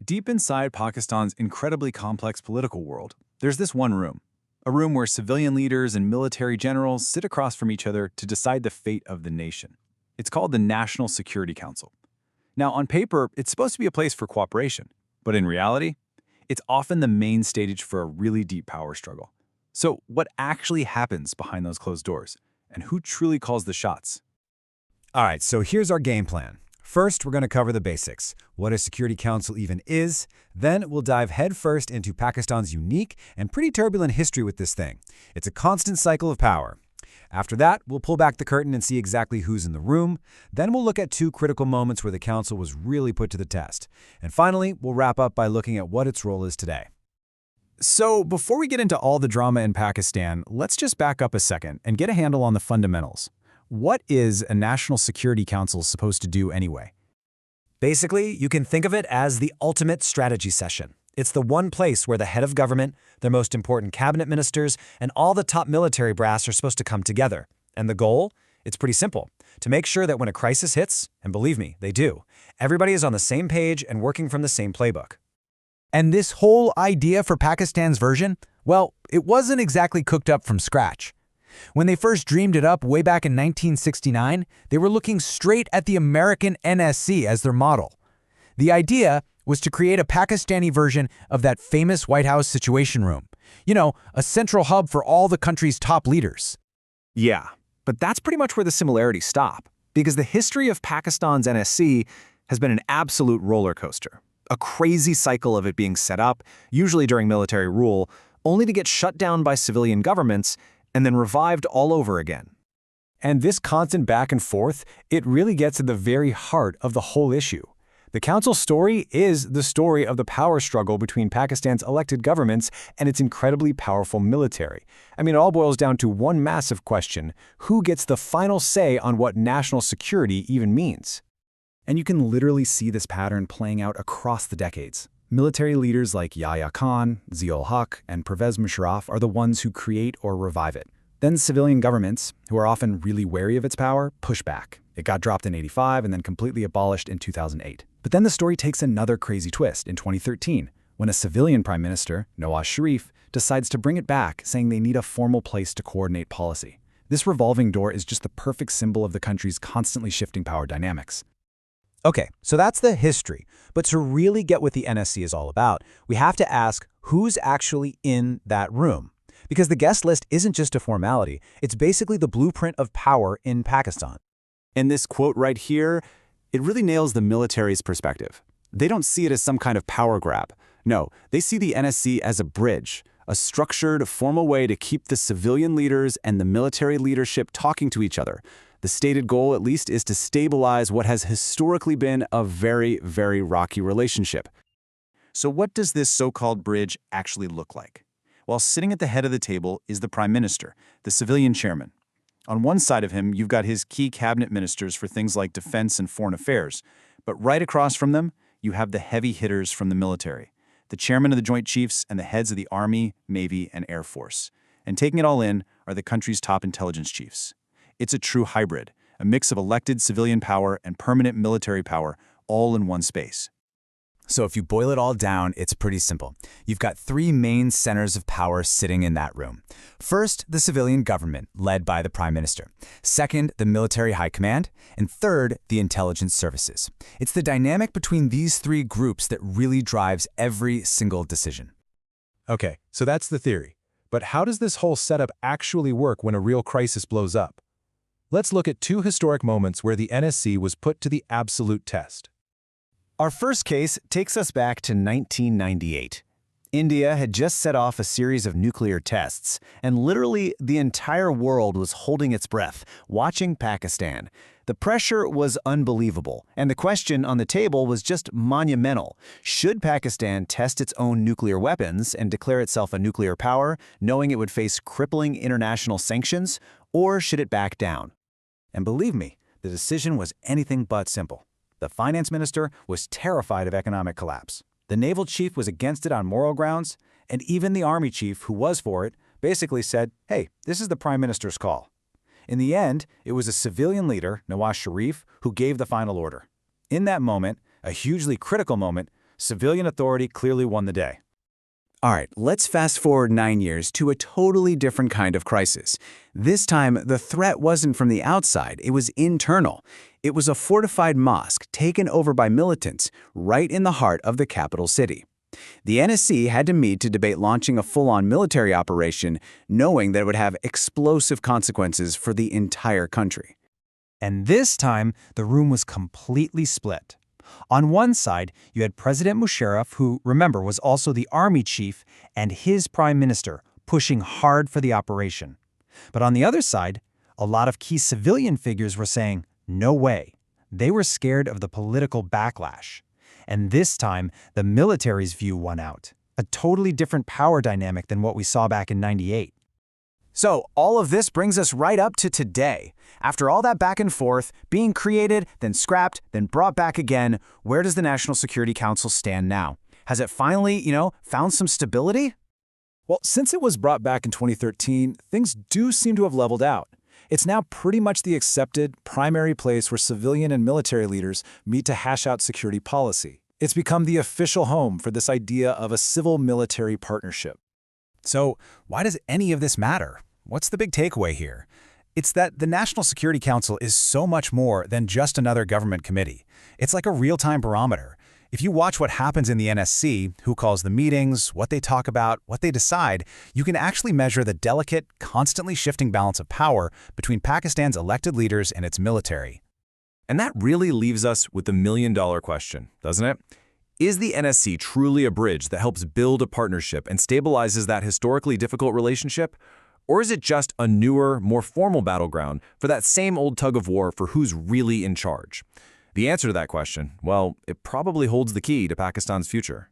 Deep inside Pakistan's incredibly complex political world, there's this one room. A room where civilian leaders and military generals sit across from each other to decide the fate of the nation. It's called the National Security Council. Now, on paper, it's supposed to be a place for cooperation, but in reality, it's often the main stage for a really deep power struggle. So, what actually happens behind those closed doors? And who truly calls the shots? All right, so here's our game plan. First, we're going to cover the basics, what a Security Council even is. Then we'll dive headfirst into Pakistan's unique and pretty turbulent history with this thing. It's a constant cycle of power. After that, we'll pull back the curtain and see exactly who's in the room. Then we'll look at two critical moments where the council was really put to the test. And finally, we'll wrap up by looking at what its role is today. So, before we get into all the drama in Pakistan, let's just back up a second and get a handle on the fundamentals. What is a National Security Council supposed to do anyway? Basically, you can think of it as the ultimate strategy session. It's the one place where the head of government, their most important cabinet ministers, and all the top military brass are supposed to come together. And the goal? It's pretty simple. To make sure that when a crisis hits, and believe me, they do, everybody is on the same page and working from the same playbook. And this whole idea for Pakistan's version? Well, it wasn't exactly cooked up from scratch. When they first dreamed it up way back in 1969, they were looking straight at the American NSC as their model. The idea was to create a Pakistani version of that famous White House Situation Room. A central hub for all the country's top leaders. Yeah, but that's pretty much where the similarities stop, because the history of Pakistan's NSC has been an absolute roller coaster. A crazy cycle of it being set up, usually during military rule, only to get shut down by civilian governments and then revived all over again. And this constant back and forth, it really gets at the very heart of the whole issue. The council's story is the story of the power struggle between Pakistan's elected governments and its incredibly powerful military. It all boils down to one massive question: who gets the final say on what national security even means? And you can literally see this pattern playing out across the decades. Military leaders like Yahya Khan, Zia-ul Haq, and Pervez Musharraf are the ones who create or revive it. Then civilian governments, who are often really wary of its power, push back. It got dropped in '85 and then completely abolished in 2008. But then the story takes another crazy twist in 2013, when a civilian prime minister, Nawaz Sharif, decides to bring it back, saying they need a formal place to coordinate policy. This revolving door is just the perfect symbol of the country's constantly shifting power dynamics. Okay, so that's the history. But to really get what the NSC is all about, we have to ask who's actually in that room. Because the guest list isn't just a formality, it's basically the blueprint of power in Pakistan. And this quote right here, it really nails the military's perspective. They don't see it as some kind of power grab. No, they see the NSC as a bridge, a structured, formal way to keep the civilian leaders and the military leadership talking to each other. The stated goal, at least, is to stabilize what has historically been a very, very rocky relationship. So what does this so-called bridge actually look like? Well, sitting at the head of the table is the Prime Minister, the civilian chairman. On one side of him, you've got his key cabinet ministers for things like defense and foreign affairs. But right across from them, you have the heavy hitters from the military, the chairman of the Joint Chiefs and the heads of the Army, Navy, and Air Force. And taking it all in are the country's top intelligence chiefs. It's a true hybrid, a mix of elected civilian power and permanent military power, all in one space. So if you boil it all down, it's pretty simple. You've got three main centers of power sitting in that room. First, the civilian government, led by the Prime Minister. Second, the military high command. And third, the intelligence services. It's the dynamic between these three groups that really drives every single decision. Okay, so that's the theory. But how does this whole setup actually work when a real crisis blows up? Let's look at two historic moments where the NSC was put to the absolute test. Our first case takes us back to 1998. India had just set off a series of nuclear tests, and literally the entire world was holding its breath, watching Pakistan. The pressure was unbelievable, and the question on the table was just monumental. Should Pakistan test its own nuclear weapons and declare itself a nuclear power, knowing it would face crippling international sanctions, or should it back down? And believe me, the decision was anything but simple. The finance minister was terrified of economic collapse. The naval chief was against it on moral grounds, and even the army chief, who was for it, basically said, hey, this is the prime minister's call. In the end, it was a civilian leader, Nawaz Sharif, who gave the final order. In that moment, a hugely critical moment, Civilian authority clearly won the day. All right, let's fast forward 9 years to a totally different kind of crisis. This time, the threat wasn't from the outside, it was internal. It was a fortified mosque taken over by militants right in the heart of the capital city. The NSC had to meet to debate launching a full-on military operation, knowing that it would have explosive consequences for the entire country. And this time, the room was completely split. On one side, you had President Musharraf, who, remember, was also the army chief, and his prime minister, pushing hard for the operation. But on the other side, a lot of key civilian figures were saying, no way. They were scared of the political backlash. And this time, the military's view won out. A totally different power dynamic than what we saw back in '98. So, all of this brings us right up to today. After all that back and forth, being created, then scrapped, then brought back again, where does the National Security Council stand now? Has it finally, found some stability? Well, since it was brought back in 2013, things do seem to have leveled out. It's now pretty much the accepted primary place where civilian and military leaders meet to hash out security policy. It's become the official home for this idea of a civil-military partnership. So, why does any of this matter? What's the big takeaway here? It's that the National Security Council is so much more than just another government committee. It's like a real-time barometer. If you watch what happens in the NSC, who calls the meetings, what they talk about, what they decide, you can actually measure the delicate, constantly shifting balance of power between Pakistan's elected leaders and its military. And that really leaves us with the million-dollar question, doesn't it? Is the NSC truly a bridge that helps build a partnership and stabilizes that historically difficult relationship? Or is it just a newer, more formal battleground for that same old tug of war for who's really in charge? The answer to that question, well, it probably holds the key to Pakistan's future.